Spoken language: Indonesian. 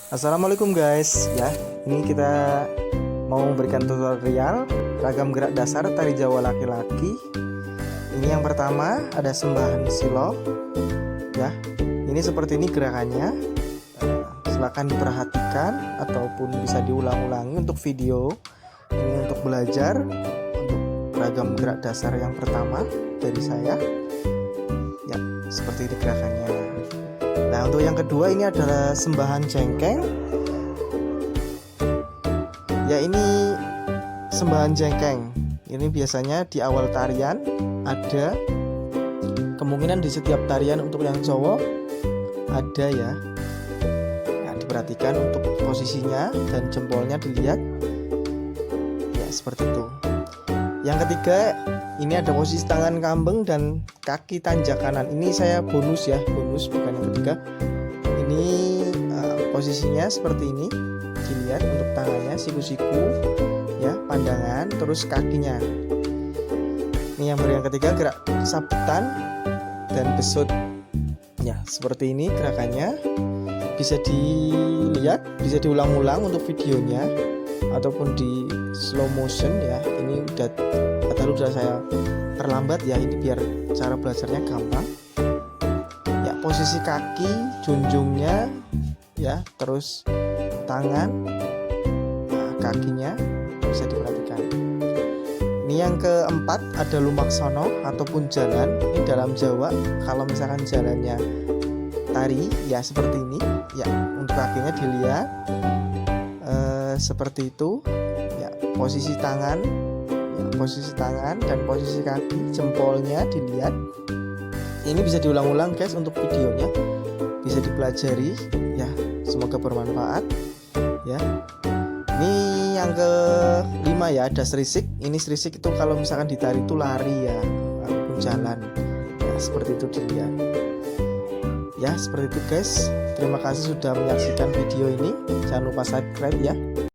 Assalamualaikum guys, ya. Ini kita mau memberikan tutorial ragam gerak dasar tari Jawa laki-laki. Ini yang pertama ada sembahan silo, ya. Ini seperti ini gerakannya. Silahkan diperhatikan ataupun bisa diulang-ulangi untuk video. Ini untuk belajar untuk ragam gerak dasar yang pertama dari saya. Ya, seperti ini gerakannya. Nah, untuk yang kedua ini adalah sembahan jengkeng. Ya, ini sembahan jengkeng. Ini biasanya di awal tarian ada, kemungkinan di setiap tarian untuk yang cowok ada ya. Nah, diperhatikan untuk posisinya dan jempolnya dilihat. Ya, seperti itu. Yang ketiga, ini ada posisi tangan kambing dan kaki tanjak kanan. Ini saya bonus ya, bonus bukan yang ketiga. Ini posisinya seperti ini. Dilihat untuk tangannya, siku-siku, ya, pandangan, terus kakinya. Ini yang ketiga gerak sabetan dan besut. Ya, seperti ini gerakannya. Bisa dilihat, bisa diulang-ulang untuk videonya ataupun di slow motion ya. Ini udah saya perlambat ya, ini biar cara belajarnya gampang. Ya, posisi kaki, junjungnya ya, terus tangan, nah, kakinya bisa diperhatikan. Ini yang keempat ada lumaksono ataupun jalan. Ini dalam Jawa kalau misalkan jalannya tari ya seperti ini ya, untuk kakinya dilihat seperti itu ya, posisi tangan ya, posisi tangan dan posisi kaki, jempolnya dilihat. Ini bisa diulang-ulang guys untuk videonya, bisa dipelajari ya, semoga bermanfaat ya. Ini yang kelima ya, ada serisik. Ini serisik itu kalau misalkan ditari itu lari ya, ataupun jalan ya, seperti itu dilihat ya. Seperti itu guys, terima kasih sudah menyaksikan video ini, jangan lupa subscribe ya.